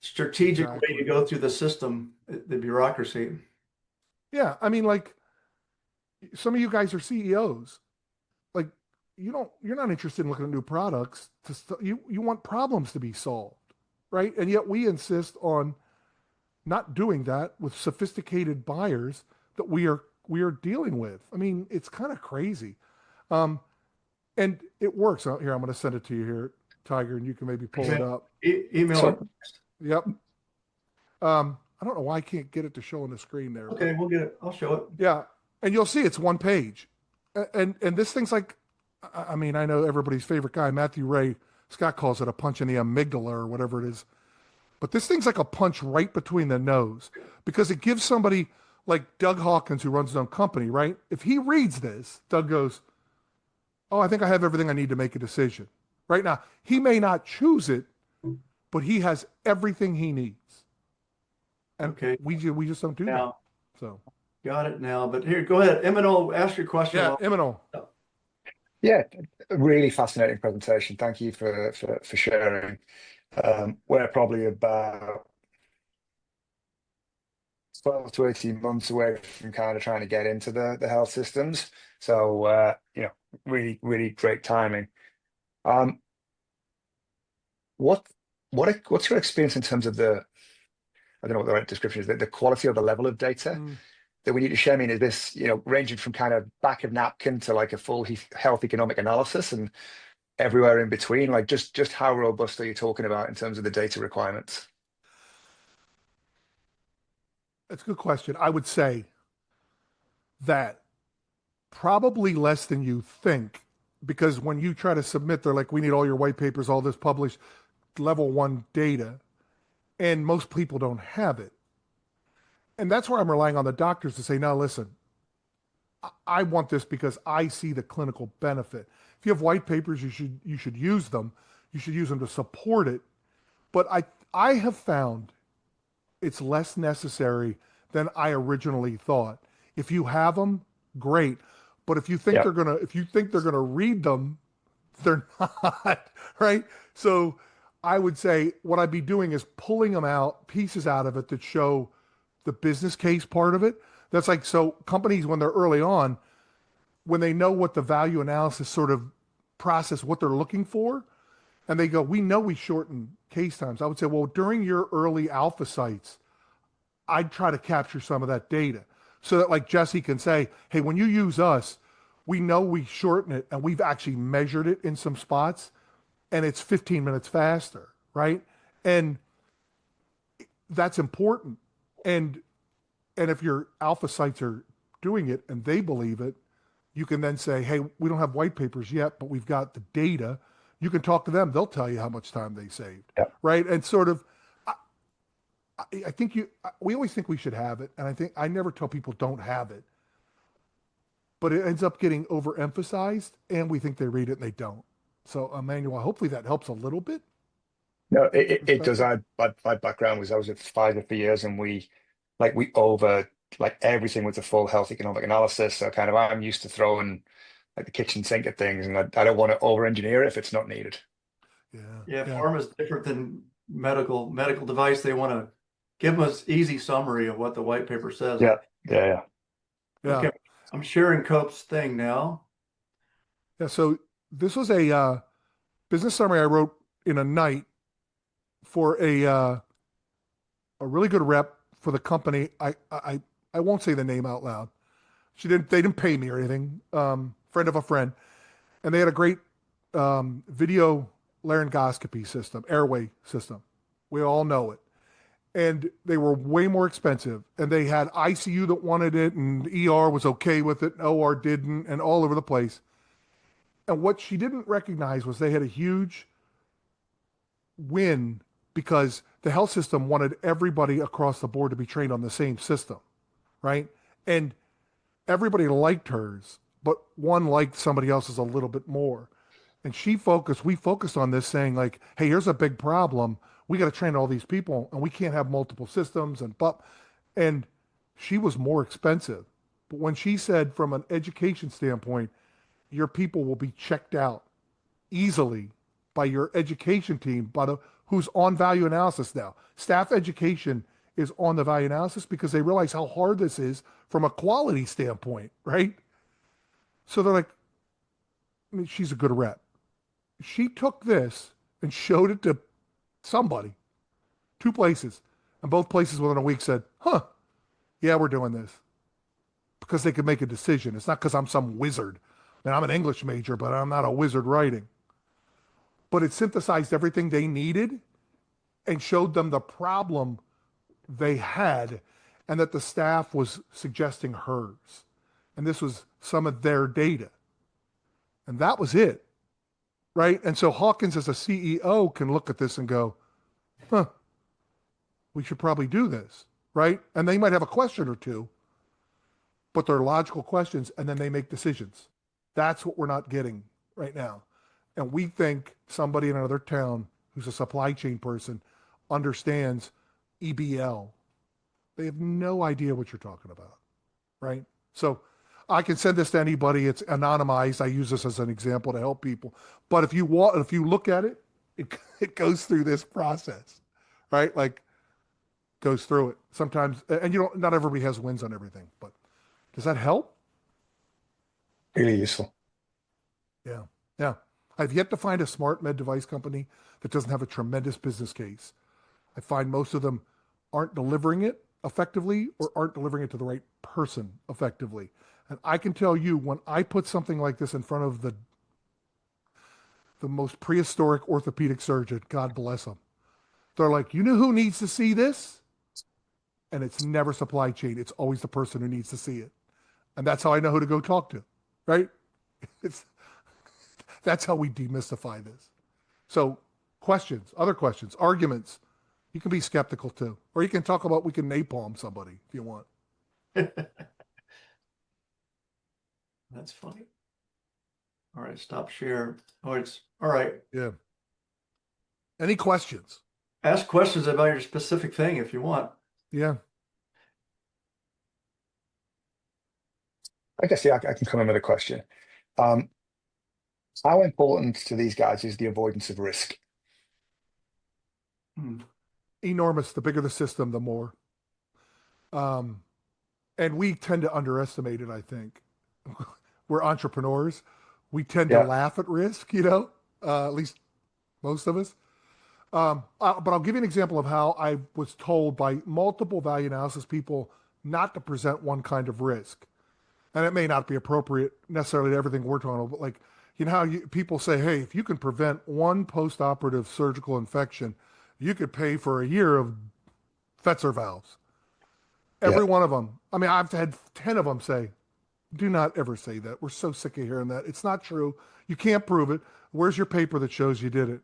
strategic way you Exactly. go through the system, the bureaucracy. Yeah. I mean, like some of you guys are CEOs. Like you're not interested in looking at new products. You want problems to be solved, right? And yet we insist on not doing that with sophisticated buyers that we are dealing with. I mean, it's kind of crazy. Um, and it works. Here, I'm going to send it to you here, Tiger, and you can maybe pull it up. Email it. So Yep. I don't know why I can't get it to show on the screen there, but Okay, we'll get it. I'll show it. yeah. And you'll see it's one page. And this thing's like, I mean, I know everybody's favorite guy, Matthew Ray Scott calls it a punch in the amygdala or whatever it is. But this thing's like a punch right between the nose because it gives somebody like Doug Hawkins, who runs his own company, right? If he reads this, Doug goes, oh, I think I have everything I need to make a decision. Right now, he may not choose it, but he has everything he needs. And Okay, we just don't do that. now So, got it now. But here, go ahead. Emino, ask your question. yeah, Eminal. yeah, a really fascinating presentation. Thank you for sharing. We're probably about 12 to 18 months away from kind of trying to get into the health systems. So really, really great timing. Um, what what's your experience in terms of I don't know what the right description is, the quality or the level of data Mm. that we need to share? I mean, is this, ranging from kind of back of napkin to like a full health economic analysis and everywhere in between? Like just how robust are you talking about in terms of the data requirements? That's a good question. I would say that Probably less than you think, because when you try to submit, they're like, we need all your white papers, all this published level one data, and most people don't have it. And that's where I'm relying on the doctors to say, no, listen, I want this because I see the clinical benefit. If you have white papers, you should use them. You should use them to support it. But I have found it's less necessary than I originally thought. If you have them, great. But Yeah. if you think they're gonna read them, they're not, right? So I would say what I'd be doing is pulling them out, pieces out of it that show the business case part of it. That's like, so companies, when they're early on, when they know what the value analysis sort of process, what they're looking for, and they go, we know we shorten case times. I would say, well, during your early alpha sites, I'd try to capture some of that data so that like Jesse can say, hey, when you use us, we know we shorten it and we've actually measured it in some spots and it's 15 minutes faster, right? And that's important. And if your alpha sites are doing it and they believe it, you can then say, hey, we don't have white papers yet, but we've got the data. You can talk to them. They'll tell you how much time they saved, Yeah. right? And sort of, I think we always think we should have it. And I think I never tell people don't have it, but it ends up getting overemphasized and we think they read it and they don't. So Emmanuel, hopefully that helps a little bit. No, it does. Perspective. My background was I was at Pfizer for years, and we over like everything with the full health economic analysis. So kind of I'm used to throwing like the kitchen sink at things, and I don't want to over engineer it if it's not needed. Yeah. Yeah, Yeah. pharma is different than medical device. They want to give them an easy summary of what the white paper says. Yeah, yeah, Yeah. Okay, I'm sharing Cope's thing now. Yeah. So this was a business summary I wrote in a night for a really good rep for the company. I won't say the name out loud. They didn't pay me or anything. Friend of a friend. And they had a great video laryngoscopy system, airway system. We all know it. And they were way more expensive. And they had ICU that wanted it, and ER was okay with it, and OR didn't, and all over the place. And what she didn't recognize was they had a huge win because the health system wanted everybody across the board to be trained on the same system, right? And everybody liked hers, but one liked somebody else's a little bit more. And we focused on this saying like, hey, here's a big problem. We got to train all these people and we can't have multiple systems and she was more expensive. But when she said from an education standpoint, your people will be checked out easily by your education team, who's on value analysis now. Staff education is on the value analysis because they realize how hard this is from a quality standpoint, right? So they're like, I mean, she's a good rep. She took this and showed it to somebody, two places, and both places within a week said, huh, yeah, we're doing this because they could make a decision. It's not because I'm some wizard. I mean, I'm an English major, but I'm not a wizard writing. But it synthesized everything they needed and showed them the problem they had and that the staff was suggesting hers. And this was some of their data. And that was it, right? And so Hawkins as a CEO can look at this and go, huh, we should probably do this, right? And they might have a question or two, but they're logical questions and then they make decisions. That's what we're not getting right now. And we think somebody in another town who's a supply chain person understands EBL. They have no idea what you're talking about, right? So I can send this to anybody. It's anonymized. I use this as an example to help people. But if you look at it, it goes through this process, right? Like goes through it sometimes. And not everybody has wins on everything, but does that help? really useful. Yeah. Yeah. I've yet to find a smart med device company that doesn't have a tremendous business case. I find most of them aren't delivering it effectively or aren't delivering it to the right person effectively. And I can tell you when I put something like this in front of the most prehistoric orthopedic surgeon, God bless them, they're like, you know who needs to see this? And it's never supply chain. It's always the person who needs to see it. And that's how I know who to go talk to. right? It's that's how we demystify this. So questions, other questions, arguments. You can be skeptical too. Or you can talk about we can napalm somebody if you want. That's funny. All right, stop share. Oh, it's all right. Yeah. Any questions? Ask questions about your specific thing if you want. Yeah. I guess, yeah, I can come in with a question. Um, how important to these guys is the avoidance of risk? Hmm. Enormous. The bigger the system, the more. Um, and we tend to underestimate it, I think. We're entrepreneurs. We tend to Yeah, laugh at risk, at least most of us. But I'll give you an example of how I was told by multiple value analysis people not to present one kind of risk. And it may not be appropriate necessarily to everything we're talking about, but like, how people say, hey, if you can prevent one post-operative surgical infection, you could pay for a year of Fetzer valves. yeah. Every one of them. I mean, I've had 10 of them say, do not ever say that. We're so sick of hearing that. It's not true. You can't prove it. Where's your paper that shows you did it?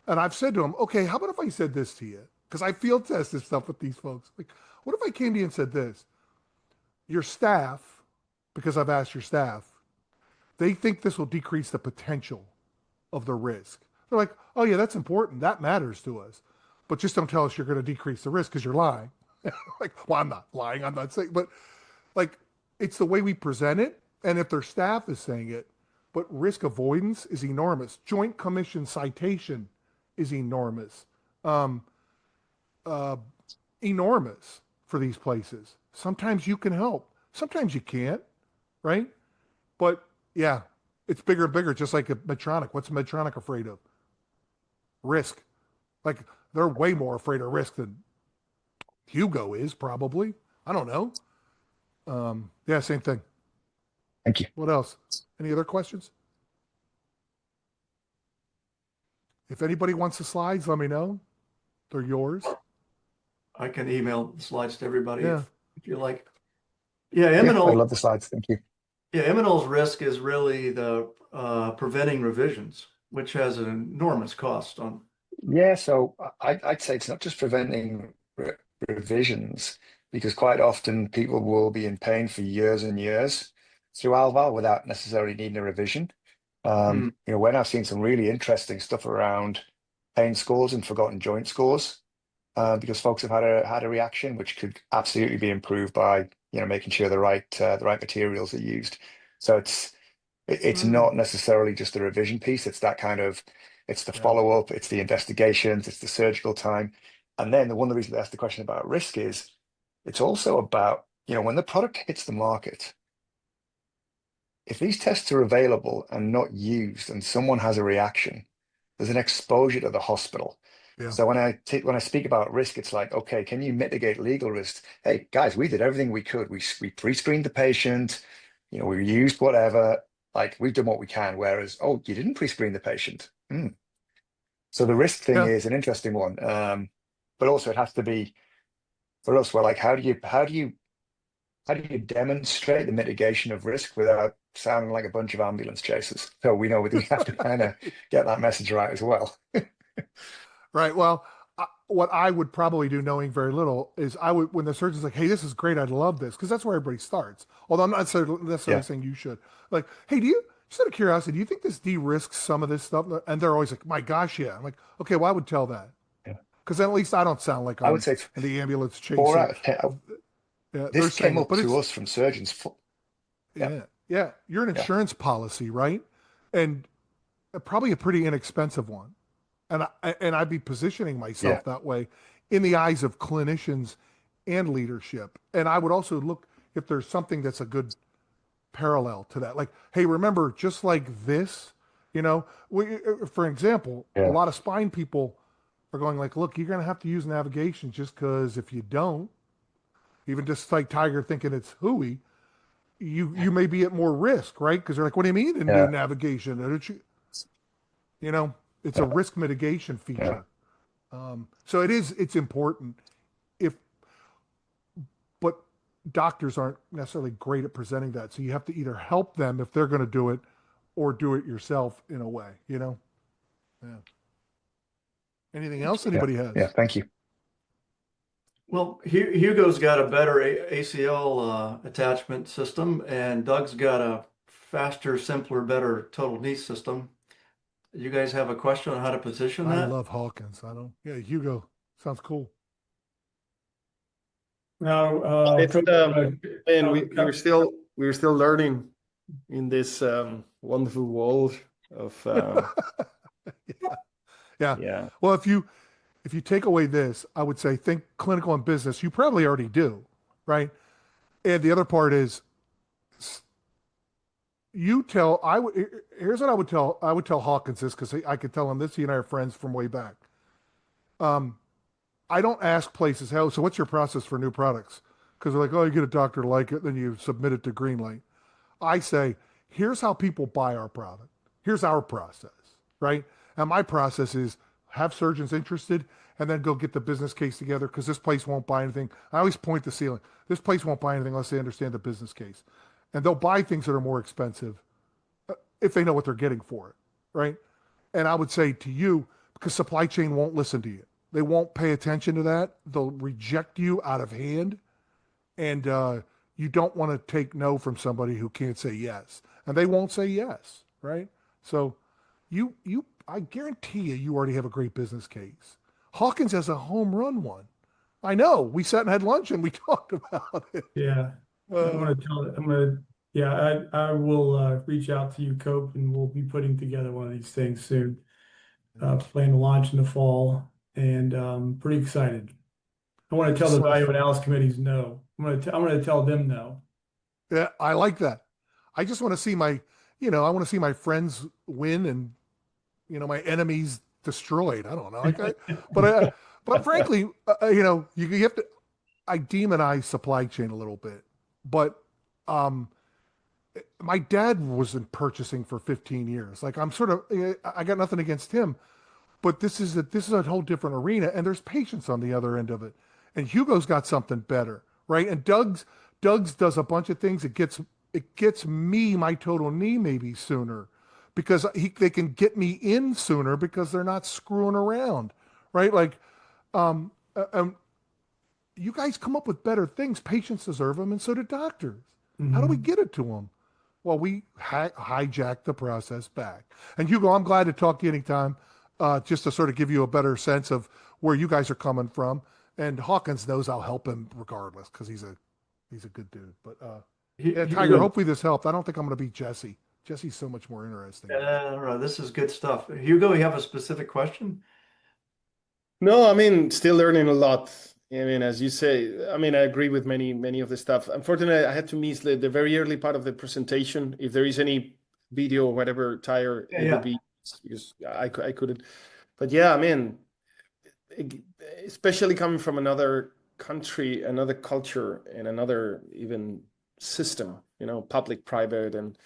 And I've said to them, okay, how about if I said this to you? Because I field test this stuff with these folks. Like, what if I came to you and said this? Your staff, because I've asked your staff, they think this will decrease the potential of the risk. They're like, oh yeah, that's important. That matters to us. But just don't tell us you're going to decrease the risk because you're lying. Like, well, I'm not lying. I'm not saying, but like, it's the way we present it. And if their staff is saying it, but risk avoidance is enormous. Joint Commission citation is enormous. Um, uh, Enormous for these places. Sometimes you can help. Sometimes you can't, right? But yeah, it's bigger and bigger, just like a Medtronic. What's Medtronic afraid of? Risk. Like they're way more afraid of risk than Hugo is, probably. I don't know. Yeah, same thing. Thank you. What else? Any other questions? If anybody wants the slides, let me know. They're yours. I can email the slides to everybody Yeah. if you like. Yeah, Yeah, I Eminal. love the slides. Thank you. Yeah, Eminal's risk is really the preventing revisions, which has an enormous cost on. Yeah, so I'd say it's not just preventing revisions, because quite often people will be in pain for years and years through Alval without necessarily needing a revision. Hmm. When I've seen some really interesting stuff around pain scores and forgotten joint scores, because folks have had a reaction which could absolutely be improved by making sure the right materials are used. So it's Hmm. not necessarily just the revision piece. It's the Yeah. follow-up, it's the investigations, it's the surgical time. And then one of the reasons I asked the question about risk is it's also about, when the product hits the market, if these tests are available and not used and someone has a reaction, there's an exposure to the hospital. Yeah. So when I speak about risk, it's like, okay, can you mitigate legal risks? Hey, guys, we did everything we could. We pre-screened the patient, we used whatever, like we've done what we can. Whereas, oh, you didn't pre-screen the patient. Hmm. So the risk thing Yeah. is an interesting one. But also it has to be for us, we're like, how do you demonstrate the mitigation of risk without sounding like a bunch of ambulance chasers? So we know we have to kind of get that message right as well. Right. Well, what I would probably do, knowing very little, is I would, when the surgeon's like, hey, this is great. I'd love this. Because that's where everybody starts. Although I'm not necessarily Yeah. saying you should. Like, hey, just out of curiosity, do you think this de-risks some of this stuff? And they're always like, my gosh, yeah. I'm like, okay, well, I would tell that. Yeah. Because then at least I don't sound like I would I'm say in the ambulance four chaser. out of 10. Yeah, they're This saying came it, up but to it's, us from surgeons. Yeah, yeah, yeah. You're an yeah, insurance policy, right? And probably a pretty inexpensive one. And I'd be positioning yeah, myself that way in the eyes of clinicians and leadership. And I would also look if there's something that's a good parallel to that. Like, hey, remember, just like this, for example, a yeah, lot of spine people are going like, look, you're going to have to use navigation just because if you don't, even just like Tiger thinking it's hooey, you may be at more risk, right? Because they're like, what do you mean a new yeah, navigation? You know, it's a yeah, risk mitigation yeah. feature. So it's important if, but doctors aren't necessarily great at presenting that. So you have to either help them if they're going to do it or do it yourself in a way, you know? Yeah. Anything else Yeah, anybody yeah. has? Thank you. Well, Hugo's got a better ACL attachment system, and Doug's got a faster, simpler, better total knee system. You guys have a question on how to position I that? love Hawkins. I don't, yeah, Hugo sounds cool. Now, It's man, we were still learning in this wonderful world of Yeah. Yeah. yeah. Well, if you take away this, I would say think clinical and business. You probably already do, right? And the other part is you tell I would here's what I would tell Hawkins this because I could tell him this. He and I are friends from way back. Um, I don't ask places how. So what's your process for new products? Because they're like, oh, you get a doctor to like it, then you submit it to Greenlight. I say, here's how people buy our product. Here's our process, right? And my process is have surgeons interested and then go get the business case together because this place won't buy anything. I always point the ceiling. This place won't buy anything unless they understand the business case. And they'll buy things that are more expensive if they know what they're getting for it, right? And I would say to you, because supply chain won't listen to you. They won't pay attention to that. They'll reject you out of hand. And you don't want to take no from somebody who can't say yes. And they won't say yes, right? So I guarantee you already have a great business case. Hawkins has a home run one. I know. We sat and had lunch and we talked about it. yeah, I will reach out to you, Cope, and we'll be putting together one of these things soon. Plan to launch in the fall, and pretty excited. I want to tell the value analysis committees no. I'm going to tell them no. Yeah, I like that. I just want to see I want to see my friends win and, my enemies destroyed. I don't know. But frankly, you have to, I demonize supply chain a little bit, but, my dad was in purchasing for 15 years. Like I got nothing against him, but this is a whole different arena and there's patience on the other end of it. And Hugo's got something better, right? And Doug's does a bunch of things. It gets me my total knee maybe sooner because they can get me in sooner because they're not screwing around, right? Like, you guys come up with better things. Patients deserve them, and so do doctors. How do we get it to them? Well, we hijack the process back. And Hugo, I'm glad to talk to you anytime, just to sort of give you a better sense of where you guys are coming from. And Hawkins knows I'll help him regardless because he's a good dude. But Tiger, hopefully this helped. I don't think I'm going to beat Jesse. Jesse's so much more interesting. Right, this is good stuff. Hugo, you have a specific question? No, I mean, still learning a lot. I mean, as you say, I mean, I agree with many of the stuff. Unfortunately, I had to miss the very early part of the presentation. If there is any video or whatever, Tyre, it would be because I couldn't. But yeah, I mean, especially coming from another country, another culture, and another even system, public, private, and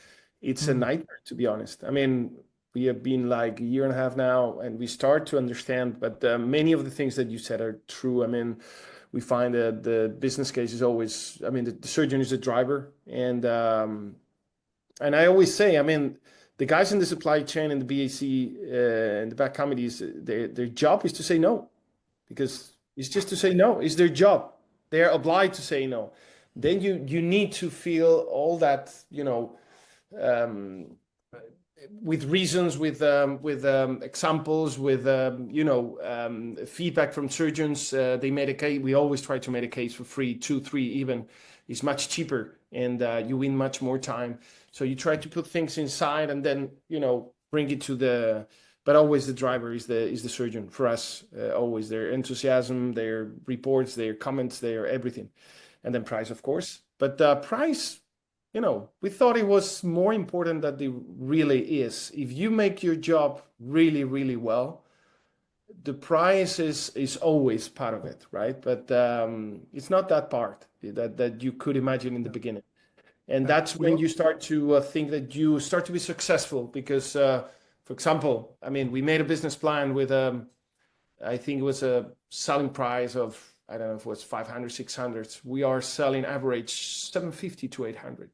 it's a nightmare, to be honest. I mean, we have been like a year and a half now, and we start to understand, but many of the things that you said are true. I mean, we find that the business case is always, I mean, the surgeon is the driver. And I always say, I mean, the guys in the supply chain and the BAC and the VAC committees, their job is to say no, because it's just to say no. It's their job. They're obliged to say no. Then you need to feel all that, with reasons, with examples, with feedback from surgeons. They made a case. We always try to make a case for free, 2, 3 even. It's much cheaper, and you win much more time. So you try to put things inside, and then bring it to the. But always the driver is the surgeon for us. Always their enthusiasm, their reports, their comments, their everything, and then price, of course. But price. We thought it was more important than it really is. If you make your job really, really well, the price is always part of it, right? But it's not that part that you could imagine in the begining. And that's when you start to think that you start to be successful because, for example, I mean, we made a business plan with, I think it was a selling price of I don't know if it was 500, 600. We are selling average 750 to 800.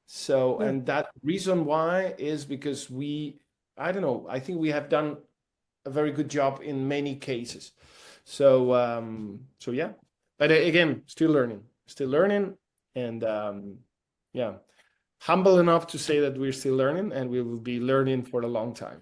So, and that reason why is because I don't know, I think we have done a very good job in many cases. So, so yeah, but again, still learning, and yeah, humble enough to say that we're still learning, and we will be learning for a long time.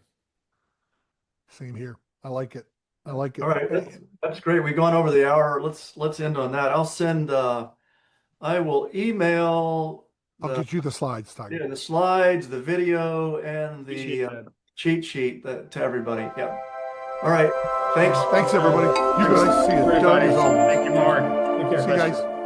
Same here. I like it. I like it. All right, that's great. We've gone over the hour. Let's end on that. I'll send. I will email. I'll get you the slides, Tiger. Yeah, the slides, the video, and the Appreciate that. cheat sheet to everybody. Yeah. All right. Thanks. Thanks, everybody. You guys see it. Doug Everybody. is on. Thank you, Mark. Take care. See you guys.